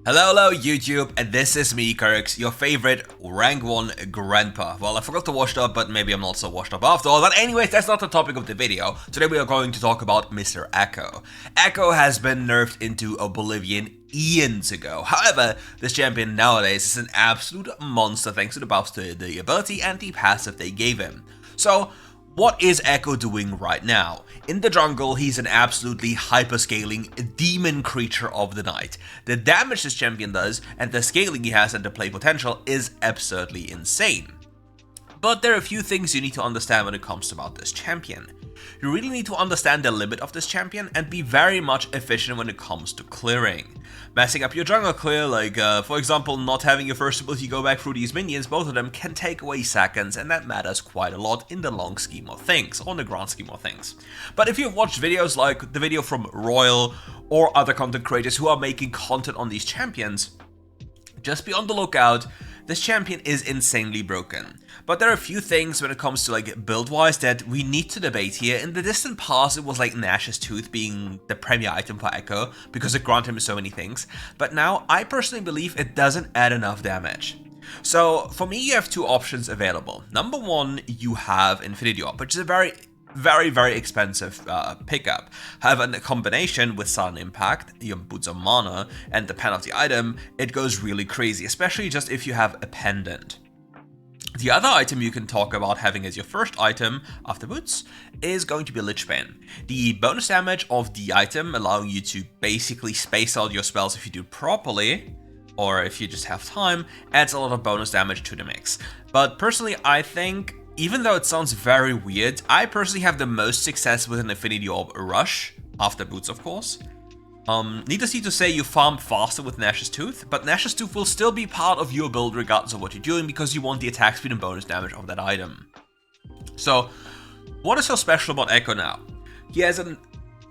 Hello YouTube, and this is me, Kirks, your favorite rank 1 grandpa. Well, I forgot to wash up, but maybe I'm not so washed up after all. But anyways, that's not the topic of the video. Today we are going to talk about Mr. Ekko. Ekko has been nerfed into oblivion eons ago. However, this champion nowadays is an absolute monster thanks to the buffs to the ability and the passive they gave him. So, what is Ekko doing right now? In the jungle, he's an absolutely hyper-scaling demon creature of the night. The damage this champion does and the scaling he has and the play potential is absurdly insane. But there are a few things you need to understand when it comes about this champion. You really need to understand the limit of this champion and be very much efficient when it comes to clearing. Messing up your jungle clear, like for example not having your first ability go back through these minions, both of them can take away seconds, and that matters quite a lot in the long scheme of things, or in the grand scheme of things. But if you've watched videos like the video from Royal or other content creators who are making content on these champions, just be on the lookout. This champion is insanely broken. But there are a few things when it comes to like build-wise that we need to debate here. In the distant past, it was like Nash's Tooth being the premier item for Ekko because it granted him so many things. But now, I personally believe it doesn't add enough damage. So, for me, you have two options available. Number one, you have Infinity Orb, which is a very expensive pickup. However, in a combination with sudden impact, your boots of mana, and the pen of the item, it goes really crazy, especially just if you have a pendant. The other item you can talk about having as your first item after boots is going to be Lich Bane. The bonus damage of the item, allowing you to basically space out your spells if you do properly, or if you just have time, adds a lot of bonus damage to the mix. But personally, I think, even though it sounds very weird, I personally have the most success with an Infinity Orb Rush, after boots of course. Needless to say, you farm faster with Nash's Tooth, but Nash's Tooth will still be part of your build regardless of what you're doing because you want the attack speed and bonus damage of that item. So, what is so special about Ekko now? He has a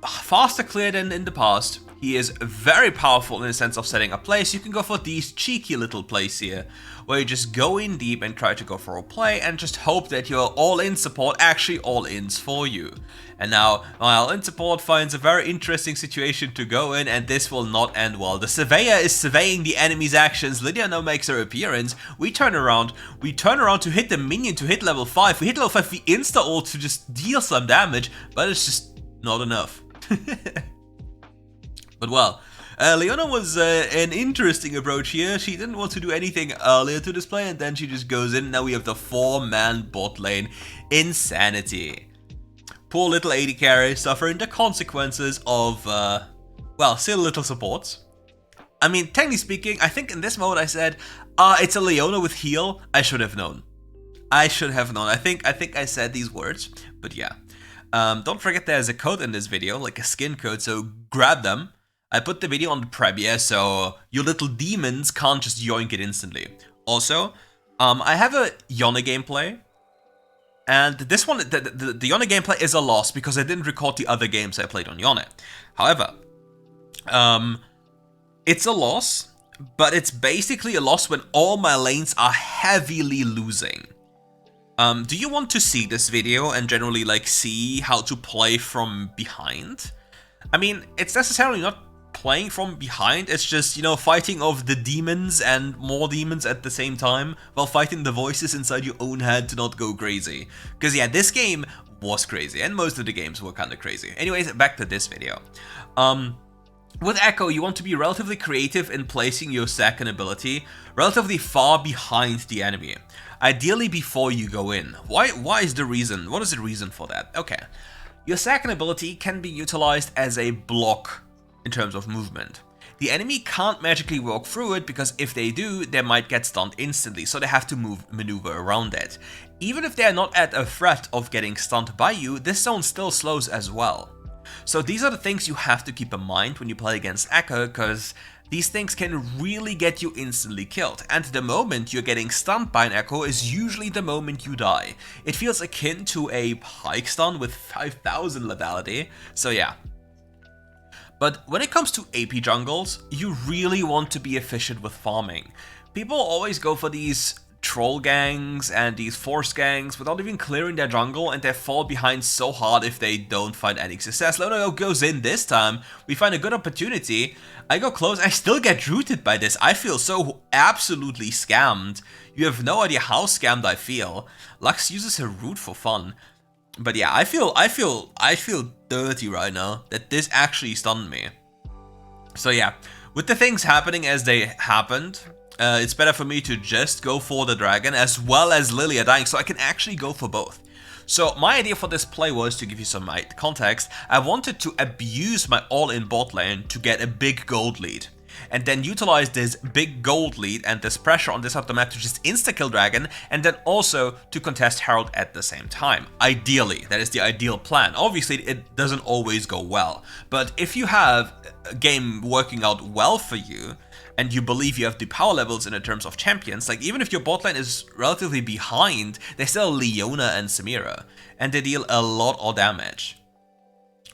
faster clear than in the past. He is very powerful in the sense of setting up plays. You can go for these cheeky little plays here, where you just go in deep and try to go for a play and just hope that your all-in support actually all-ins for you. And now, my all-in support finds a very interesting situation to go in, and this will not end well. The Surveyor is surveying the enemy's actions. Lydia now makes her appearance. We turn around to hit the minion to hit level 5. We hit level 5, we insta-ult to just deal some damage, but it's just not enough. But well, Leona was an interesting approach here. She didn't want to do anything earlier to this play, and then she just goes in. Now we have the 4-man bot lane. Insanity. Poor little AD carry suffering the consequences of, well, still little supports. I mean, technically speaking, I think in this mode I said, it's a Leona with heal. I should have known. I should have known. I think I said these words, but yeah. Don't forget there's a code in this video, like a skin code, so grab them. I put the video on the premiere, so your little demons can't just yoink it instantly. Also, I have a Yone gameplay, and this one, the Yone gameplay is a loss because I didn't record the other games I played on Yone. However, it's a loss, but it's basically a loss when all my lanes are heavily losing. Do you want to see this video and generally like see how to play from behind? I mean, it's necessarily not playing from behind, it's just, you know, fighting off the demons and more demons at the same time, while fighting the voices inside your own head to not go crazy. Because yeah, this game was crazy, and most of the games were kinda crazy. Anyways, back to this video. With Ekko, you want to be relatively creative in placing your second ability relatively far behind the enemy. Ideally before you go in. Why is the reason? What is the reason for that? Okay. Your second ability can be utilized as a block in terms of movement. The enemy can't magically walk through it because if they do, they might get stunned instantly, so they have to maneuver around it. Even if they're not at a threat of getting stunned by you, this zone still slows as well. So these are the things you have to keep in mind when you play against Ekko, because these things can really get you instantly killed, and the moment you're getting stunned by an Ekko is usually the moment you die. It feels akin to a Pike stun with 5000 lethality, so yeah. But when it comes to AP jungles, you really want to be efficient with farming. People always go for these troll gangs and these force gangs without even clearing their jungle, and they fall behind so hard if they don't find any success. Lono goes in this time, we find a good opportunity, I go close, I still get rooted by this. I feel so absolutely scammed. You have no idea how scammed I feel. Lux uses her root for fun. But yeah, I feel dirty right now that this actually stunned me. So yeah, with the things happening as they happened, it's better for me to just go for the dragon as well as Lilia dying, so I can actually go for both. So my idea for this play was, to give you some context, I wanted to abuse my all-in bot lane to get a big gold lead, and then utilize this big gold lead and this pressure on this side of the map to just insta-kill dragon, and then also to contest Herald at the same time. Ideally, that is the ideal plan. Obviously, it doesn't always go well, but if you have a game working out well for you, and you believe you have the power levels in the terms of champions, like even if your bot lane is relatively behind, there's still Leona and Samira, and they deal a lot of damage.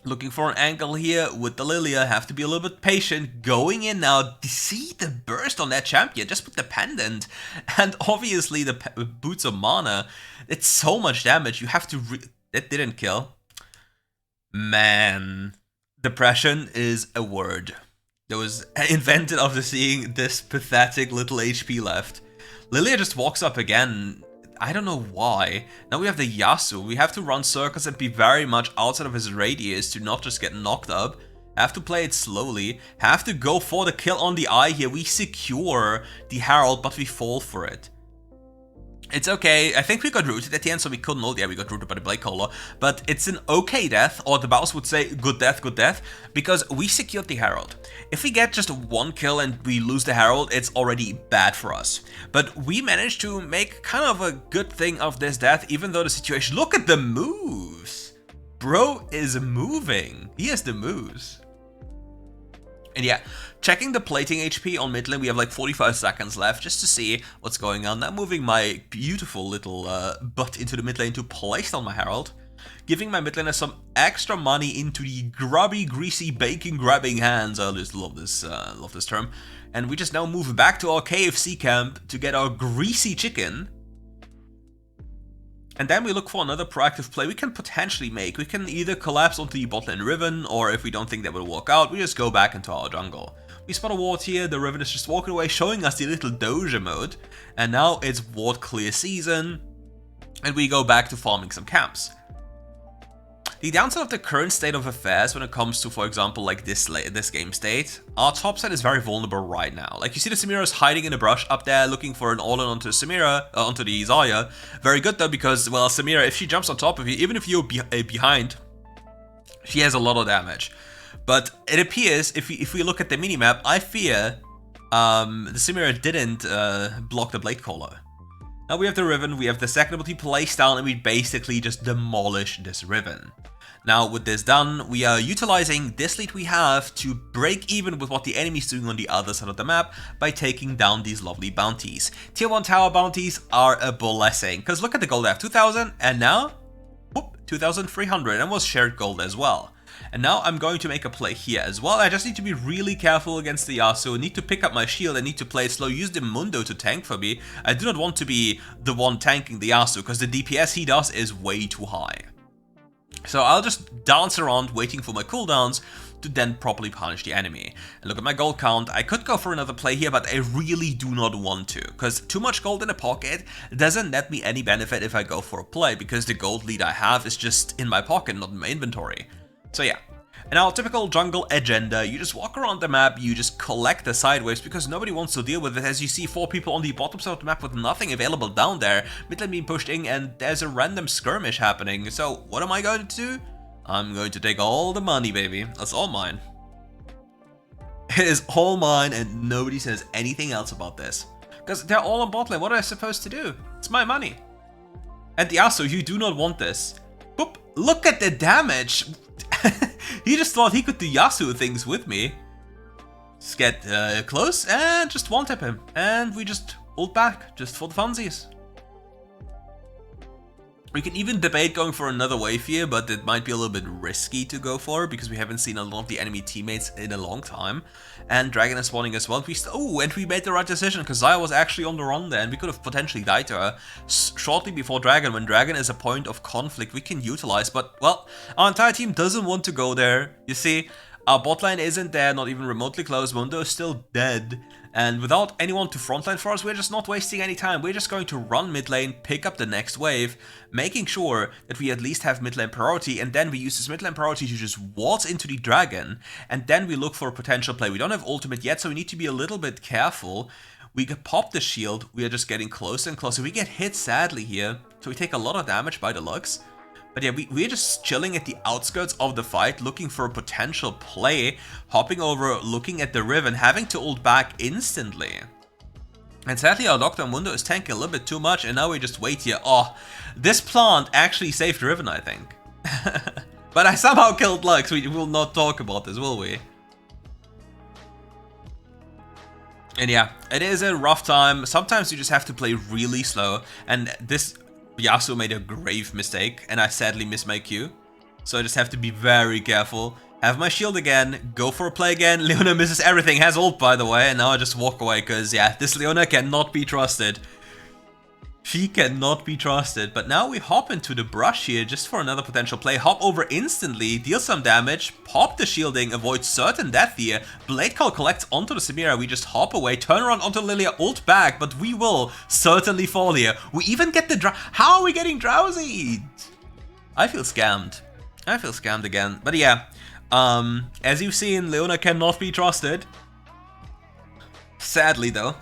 Looking for an angle here with the Lilia, have to be a little bit patient, going in now, see the burst on that champion, just with the pendant, and obviously the boots of mana, it's so much damage, you have to that didn't kill. Man, depression is a word that was invented after seeing this pathetic little HP left. Lilia just walks up again. I don't know why. Now we have the Yasuo. We have to run circles and be very much outside of his radius to not just get knocked up. Have to play it slowly. Have to go for the kill on the eye here. We secure the Herald, but we fall for it. It's okay, I think we got rooted at the end, so we couldn't ult. Yeah, we got rooted by the Blade Caller, but it's an okay death, or the boss would say good death, because we secured the Herald. If we get just one kill and we lose the Herald, it's already bad for us. But we managed to make kind of a good thing of this death, even though the situation... Look at the moves! Bro is moving. He has the moves. And yeah, checking the plating HP on mid lane, we have like 45 seconds left just to see what's going on. Now moving my beautiful little butt into the mid lane to place down my Herald. Giving my mid laner some extra money into the grubby, greasy, bacon grabbing hands. I just love this term. And we just now move back to our KFC camp to get our greasy chicken. And then we look for another proactive play we can potentially make. We can either collapse onto the bot lane Riven, or if we don't think that will work out, we just go back into our jungle. We spot a ward here, the Riven is just walking away, showing us the little Doja mode. And now it's ward clear season, and we go back to farming some camps. The downside of the current state of affairs when it comes to, for example, like this game state, our top side is very vulnerable right now. Like you see the Samira's hiding in the brush up there, looking for an all-in onto Samira, onto the Zarya. Very good though, because, well, Samira, if she jumps on top of you, even if you're behind, she has a lot of damage. But it appears, if we look at the minimap, I fear the Samira didn't block the Blade Caller. Now we have the Riven, we have the second ability placed down, and we basically just demolish this Riven. Now with this done, we are utilizing this lead we have to break even with what the enemy's doing on the other side of the map by taking down these lovely bounties. Tier 1 tower bounties are a blessing, because look at the gold I have, 2000, and now, whoop, 2300, and was shared gold as well. And now I'm going to make a play here as well. I just need to be really careful against the Yasuo, need to pick up my shield, I need to play it slow, use the Mundo to tank for me. I do not want to be the one tanking the Yasuo, because the DPS he does is way too high. So I'll just dance around waiting for my cooldowns to then properly punish the enemy. And look at my gold count, I could go for another play here, but I really do not want to, because too much gold in the pocket doesn't net me any benefit if I go for a play, because the gold lead I have is just in my pocket, not in my inventory. So yeah, in our typical jungle agenda, you just walk around the map, you just collect the sideways because nobody wants to deal with it, as you see 4 people on the bottom side of the map with nothing available down there, mid lane being pushed in, and there's a random skirmish happening. So what am I going to do? I'm going to take all the money, baby. That's all mine. It is all mine, and nobody says anything else about this. Because they're all on bot lane, what am I supposed to do? It's my money. And Yasuo, you do not want this. Boop, look at the damage! He just thought he could do Yasuo things with me. Just get close and just one-tap him. And we just ult back, just for the funsies. We can even debate going for another wave here, but it might be a little bit risky to go for because we haven't seen a lot of the enemy teammates in a long time. And Dragon is spawning as well. And we made the right decision because Xayah was actually on the run there and we could have potentially died to her shortly before Dragon. When Dragon is a point of conflict we can utilize, but well, our entire team doesn't want to go there. You see, our bot lane isn't there, not even remotely close. Mundo is still dead. And without anyone to frontline for us, we're just not wasting any time. We're just going to run mid lane, pick up the next wave, making sure that we at least have mid lane priority, and then we use this mid lane priority to just waltz into the dragon, and then we look for a potential play. We don't have ultimate yet, so we need to be a little bit careful. We could pop the shield, we are just getting closer and closer. We get hit sadly here, so we take a lot of damage by the Lux. But yeah, we're just chilling at the outskirts of the fight, looking for a potential play, hopping over, looking at the Riven, having to ult back instantly. And sadly our Dr. Mundo is tanking a little bit too much, and now we just wait here. Oh, this plant actually saved Riven, I think. But I somehow killed Lux. We will not talk about this, will we? And yeah, it is a rough time. Sometimes you just have to play really slow, and this Yasuo made a grave mistake, and I sadly missed my Q. So I just have to be very careful. Have my shield again, go for a play again. Leona misses everything, has ult by the way, and now I just walk away because yeah, this Leona cannot be trusted. She cannot be trusted. But now we hop into the brush here just for another potential play. Hop over instantly, deal some damage, pop the shielding, avoid certain death here. Blade Call collects onto the Samira, we just hop away, turn around onto Lilia, ult back, but we will certainly fall here. We even get the how are we getting drowsy? I feel scammed. I feel scammed again. But yeah, as you've seen, Leona cannot be trusted. Sadly though.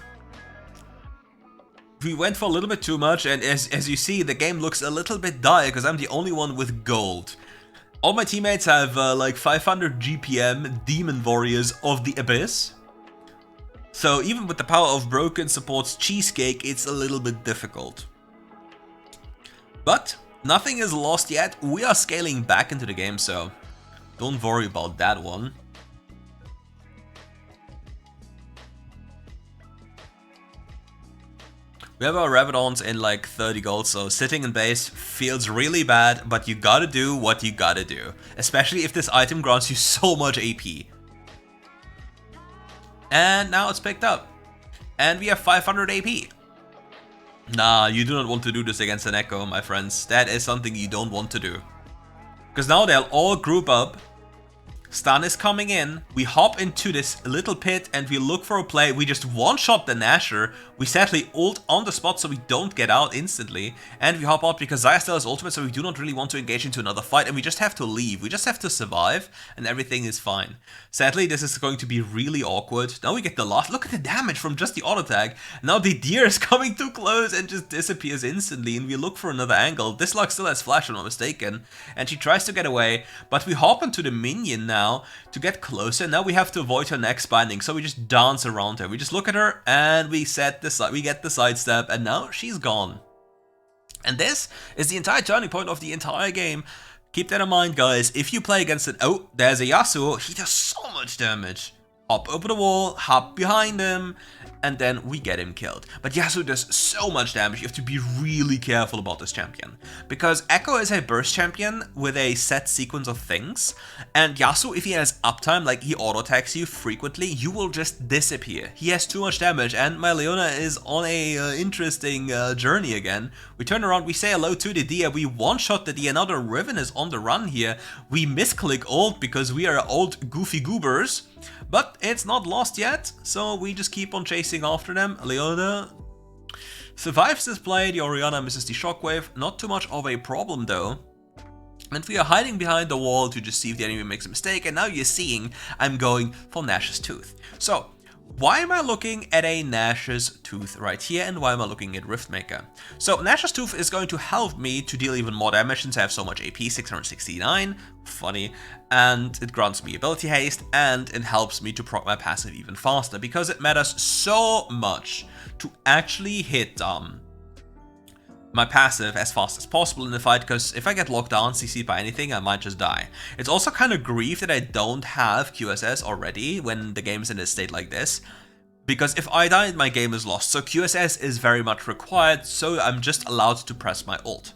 We went for a little bit too much, and as you see, the game looks a little bit dire because I'm the only one with gold. All my teammates have like 500 GPM Demon Warriors of the Abyss. So even with the power of Broken supports Cheesecake, it's a little bit difficult. But nothing is lost yet. We are scaling back into the game, so don't worry about that one. We have our Rabadons in like 30 gold, so sitting in base feels really bad, but you gotta do what you gotta do. Especially if this item grants you so much AP. And now it's picked up. And we have 500 AP. Nah, you do not want to do this against an Ekko, my friends. That is something you don't want to do. Because now they'll all group up. Stun is coming in, we hop into this little pit and we look for a play. We just one-shot the Nasher. We sadly ult on the spot so we don't get out instantly. And we hop out because Xayah still has ultimate, so we do not really want to engage into another fight. And we just have to leave. We just have to survive and everything is fine. Sadly, this is going to be really awkward. Now we get the last. Look at the damage from just the auto tag. Now the deer is coming too close and just disappears instantly. And we look for another angle. This Lux still has flash, if I'm not mistaken. And she tries to get away. But we hop into the minion now to get closer. Now we have to avoid her next binding, so we just dance around her. We just look at her and we get the sidestep, and now she's gone. And this is the entire turning point of the entire game. Keep that in mind, guys. If you play against it, oh, there's a Yasuo. He does so much damage. Hop over the wall, hop behind him, and then we get him killed. But Yasuo does so much damage, you have to be really careful about this champion. Because Ekko is a burst champion with a set sequence of things, and Yasuo, if he has uptime, like he auto-attacks you frequently, you will just disappear. He has too much damage, and my Leona is on a interesting journey again. We turn around, we say hello to the Dia, we one-shot the Dia, now the Riven is on the run here. We misclick ult because we are old goofy goobers. But it's not lost yet, so we just keep on chasing after them. Leona survives this play, the Orianna misses the shockwave. Not too much of a problem though. And we are hiding behind the wall to just see if the enemy makes a mistake, and now you're seeing I'm going for Nash's Tooth. So, why am I looking at a Nash's Tooth right here, and why am I looking at Riftmaker? So Nash's Tooth is going to help me to deal even more damage since I have so much AP, 669, funny, and it grants me ability haste, and it helps me to proc my passive even faster, because it matters so much to actually hit my passive as fast as possible in the fight, because if I get locked down, CC'd by anything, I might just die. It's also kind of grief that I don't have QSS already when the game is in a state like this, because if I die, my game is lost. So QSS is very much required, so I'm just allowed to press my ult.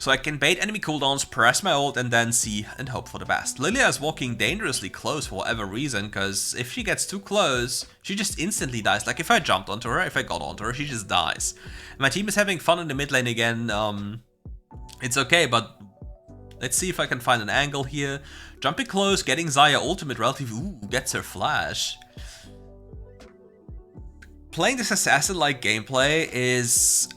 So I can bait enemy cooldowns, press my ult, and then see and hope for the best. Lilia is walking dangerously close for whatever reason, because if she gets too close, she just instantly dies. Like if I jumped onto her, if I got onto her, she just dies. And my team is having fun in the mid lane again. It's okay, but let's see if I can find an angle here. Jumping close, getting Xayah ultimate relative. Ooh, gets her flash. Playing this assassin-like gameplay is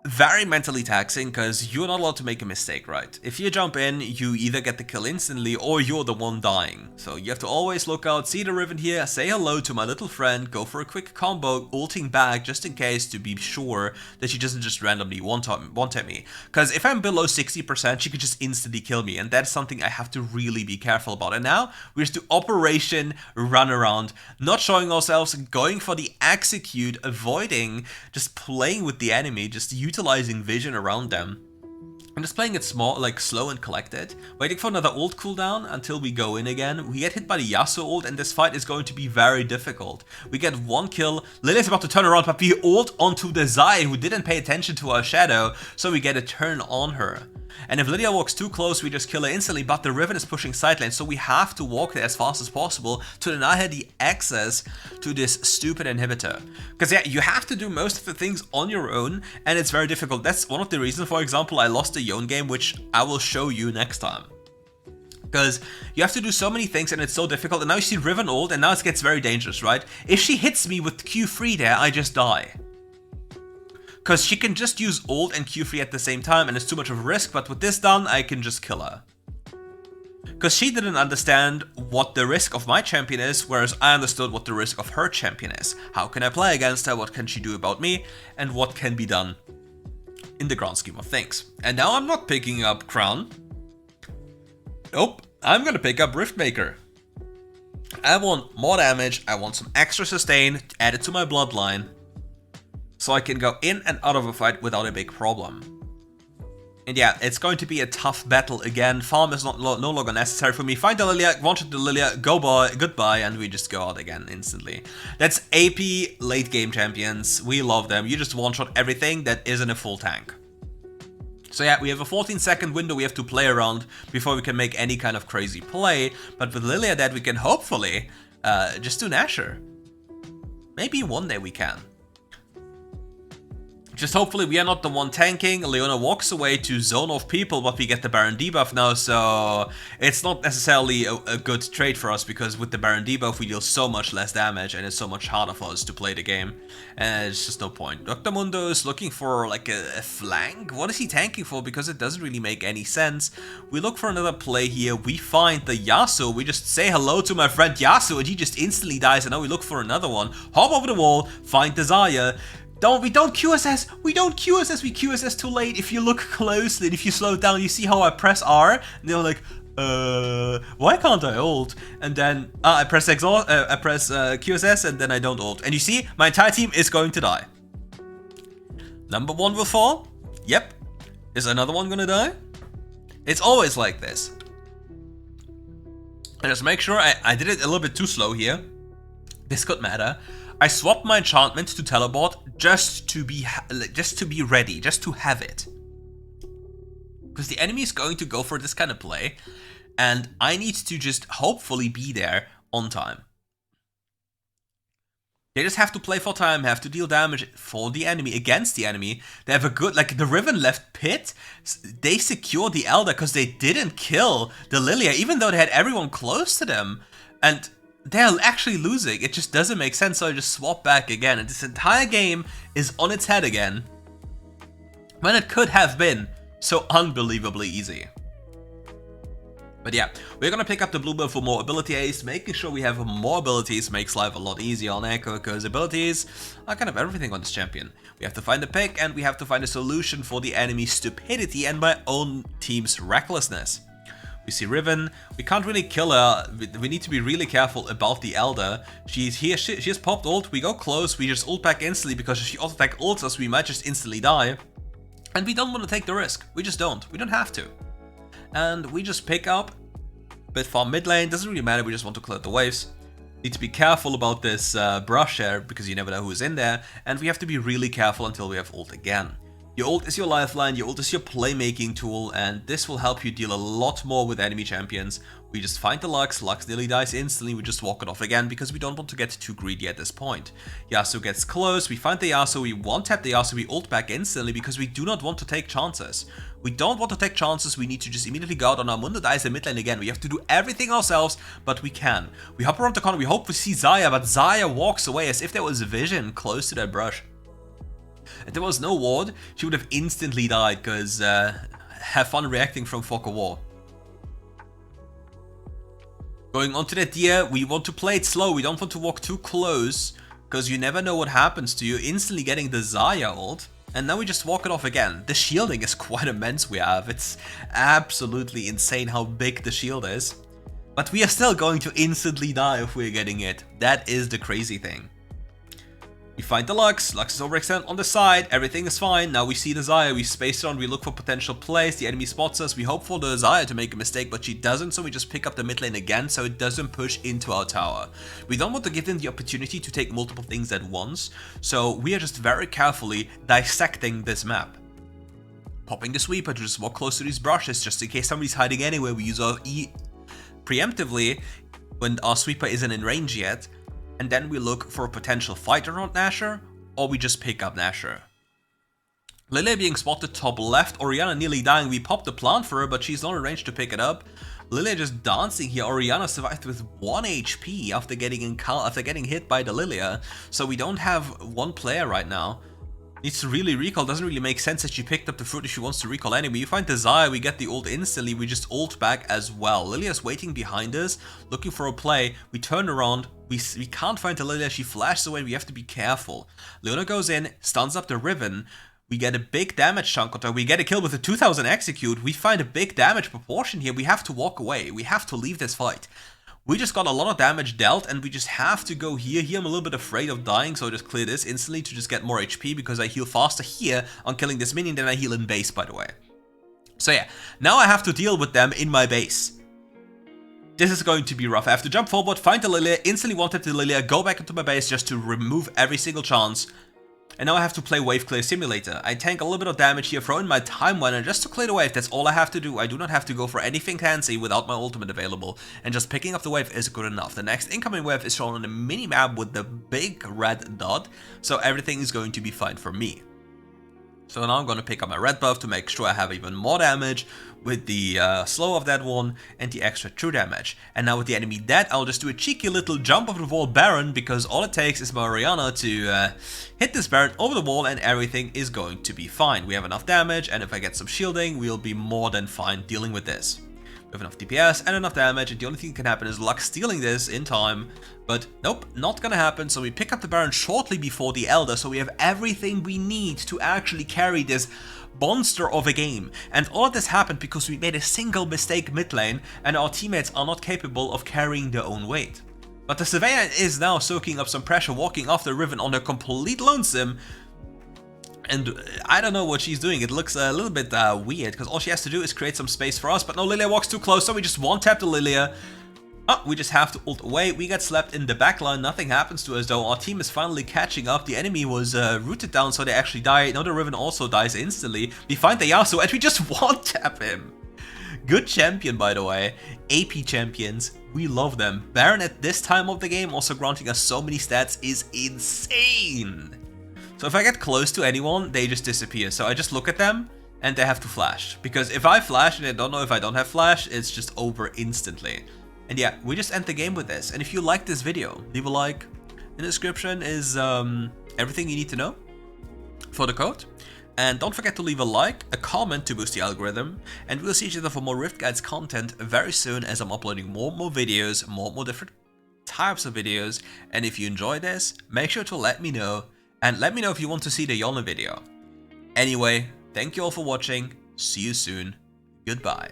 very mentally taxing because you're not allowed to make a mistake, right? If you jump in, you either get the kill instantly or you're the one dying. So you have to always look out, see the Riven here, say hello to my little friend, go for a quick combo, ulting back just in case to be sure that she doesn't just randomly one-tap me. Because if I'm below 60%, she could just instantly kill me, and that's something I have to really be careful about. And now we just do Operation Run Around, not showing ourselves, going for the execute, avoiding, just playing with the enemy, just utilizing vision around them. I'm just playing it small, like slow and collected, waiting for another ult cooldown until we go in again. We get hit by the Yasuo ult and this fight is going to be very difficult. We get one kill, Lily's about to turn around, but we ult onto the Xayah who didn't pay attention to our shadow, so we get a turn on her. And if Lilia walks too close, we just kill her instantly, but the Riven is pushing side lane, so we have to walk there as fast as possible to deny her the access to this stupid inhibitor. Because yeah, you have to do most of the things on your own, and it's very difficult. That's one of the reasons, for example, I lost the Yone game, which I will show you next time. Because you have to do so many things and it's so difficult, and now you see Riven ult, and now it gets very dangerous, right? If she hits me with Q3 there, I just die. Because she can just use ult and Q3 at the same time and it's too much of a risk, but with this done, I can just kill her. Because she didn't understand what the risk of my champion is, whereas I understood what the risk of her champion is. How can I play against her, what can she do about me, and what can be done in the grand scheme of things. And now I'm not picking up Crown. Nope, I'm gonna pick up Riftmaker. I want more damage, I want some extra sustain added to my bloodline, so I can go in and out of a fight without a big problem. And yeah, it's going to be a tough battle again. Farm is no longer necessary for me. Find the Lilia, wanted the Lilia, goodbye, and we just go out again instantly. That's AP late game champions. We love them. You just one-shot everything that isn't a full tank. So yeah, we have a 14-second window we have to play around before we can make any kind of crazy play. But with Lilia dead, we can hopefully just do Nashor. Maybe one day we can. Just hopefully we are not the one tanking. Leona walks away to zone off people, but we get the Baron debuff now, so it's not necessarily a good trade for us, because with the Baron debuff we deal so much less damage and it's so much harder for us to play the game. And it's just no point. Dr. Mundo is looking for like a flank? What is he tanking for? Because it doesn't really make any sense. We look for another play here. We find the Yasuo. We just say hello to my friend Yasuo and he just instantly dies, and now we look for another one. Hop over the wall, find the Xayah. We don't QSS, we QSS too late. If you look closely and if you slow down, you see how I press R, and they're like, why can't I ult? And then I press QSS and then I don't ult. And you see, my entire team is going to die. Number one will fall. Yep. Is another one gonna die? It's always like this. And just make sure I did it a little bit too slow here. This could matter. I swapped my enchantment to teleport just to be ready, just to have it. Because the enemy is going to go for this kind of play, and I need to just hopefully be there on time. They just have to play for time, have to deal damage for the enemy, against the enemy. They have a good, like the Riven left pit, they secure the Elder because they didn't kill the Lilia, even though they had everyone close to them. And they're actually losing. It just doesn't make sense, so I just swap back again. And this entire game is on its head again, when it could have been so unbelievably easy. But yeah, we're gonna pick up the blue buff for more ability haste. Making sure we have more abilities makes life a lot easier on Ekko, because abilities are kind of everything on this champion. We have to find a pick, and we have to find a solution for the enemy's stupidity and my own team's recklessness. We see Riven. We can't really kill her. We need to be really careful about the Elder. She's here. She has popped ult. We go close. We just ult back instantly, because if she auto attack ults us, we might just instantly die. And we don't want to take the risk. We just don't. We don't have to. And we just pick up a bit far mid lane. Doesn't really matter. We just want to clear the waves. Need to be careful about this brush here, because you never know who's in there. And we have to be really careful until we have ult again. Your ult is your lifeline, your ult is your playmaking tool, and this will help you deal a lot more with enemy champions. We just find the Lux nearly dies instantly, we just walk it off again because we don't want to get too greedy at this point. Yasuo gets close, we find the Yasuo, we one-tap the Yasuo, we ult back instantly because we do not want to take chances. We don't want to take chances, we need to just immediately go out on our Mundo dies in mid lane again. We have to do everything ourselves, but we can. We hop around the corner, we hope we see Xayah, but Xayah walks away as if there was vision close to that brush. If there was no ward, she would have instantly died, because have fun reacting from Fog of War. Going on to that deer, we want to play it slow, we don't want to walk too close, because you never know what happens to you, instantly getting the Xayah ult, and now we just walk it off again. The shielding is quite immense we have, it's absolutely insane how big the shield is. But we are still going to instantly die if we're getting it, that is the crazy thing. We find the Lux is overextended on the side, everything is fine, now we see the Xayah, we space around, we look for potential plays, the enemy spots us, we hope for the Xayah to make a mistake, but she doesn't, so we just pick up the mid lane again so it doesn't push into our tower. We don't want to give them the opportunity to take multiple things at once, so we are just very carefully dissecting this map. Popping the sweeper to just walk close to these brushes, just in case somebody's hiding anywhere, we use our E preemptively when our sweeper isn't in range yet. And then we look for a potential fight around Nashor, or we just pick up Nashor. Lilia being spotted top left, Orianna nearly dying, we pop the plant for her, but she's not in range to pick it up. Lilia just dancing here, Orianna survived with 1 HP after getting hit by the Lilia, so we don't have one player right now. Needs to really recall, doesn't really make sense that she picked up the fruit if she wants to recall anyway. You find the Xayah, we get the ult instantly, we just ult back as well. Lilia's waiting behind us, looking for a play, we turn around, we can't find the Lilia, she flashes away, we have to be careful. Leona goes in, stuns up the Riven, we get a big damage chunk on her, we get a kill with a 2000 execute, we find a big damage proportion here, we have to walk away, we have to leave this fight. We just got a lot of damage dealt and we just have to go here. Here I'm a little bit afraid of dying, so I just clear this instantly to just get more HP because I heal faster here on killing this minion than I heal in base, by the way. So yeah, now I have to deal with them in my base. This is going to be rough. I have to jump forward, find the Lilia, instantly one-tap the Lilia, go back into my base just to remove every single chance. And now I have to play Wave Clear Simulator. I tank a little bit of damage here, throw in my Time Miner just to clear the wave. That's all I have to do. I do not have to go for anything fancy without my ultimate available. And just picking up the wave is good enough. The next incoming wave is shown on the mini-map with the big red dot. So everything is going to be fine for me. So now I'm going to pick up my red buff to make sure I have even more damage with the slow of that one and the extra true damage. And now with the enemy dead, I'll just do a cheeky little jump over the wall Baron because all it takes is my Orianna to hit this Baron over the wall and everything is going to be fine. We have enough damage and if I get some shielding, we'll be more than fine dealing with this. We have enough DPS and enough damage and the only thing that can happen is Lux stealing this in time. But nope, not gonna happen, so we pick up the Baron shortly before the Elder, so we have everything we need to actually carry this monster of a game. And all of this happened because we made a single mistake mid lane and our teammates are not capable of carrying their own weight. But the Surveyor is now soaking up some pressure, walking off the Riven on her complete lonesome. And I don't know what she's doing, it looks a little bit weird, because all she has to do is create some space for us, but no, Lilia walks too close, so we just one-tap the Lilia. Oh, we just have to ult away, we get slapped in the backline, nothing happens to us though, our team is finally catching up, the enemy was rooted down so they actually die, now the Riven also dies instantly, we find the Yasuo and we just one-tap him. Good champion by the way, AP champions, we love them. Baron at this time of the game also granting us so many stats is insane. So if I get close to anyone, they just disappear, so I just look at them and they have to flash, because if I flash and they don't know if I don't have flash, it's just over instantly. And yeah, we just end the game with this. And if you like this video, leave a like. In the description is everything you need to know for the code. And don't forget to leave a like, a comment to boost the algorithm. And we'll see each other for more RiftGuides content very soon as I'm uploading more and more videos, more and more different types of videos. And if you enjoy this, make sure to let me know. And let me know if you want to see the Yona video. Anyway, thank you all for watching. See you soon. Goodbye.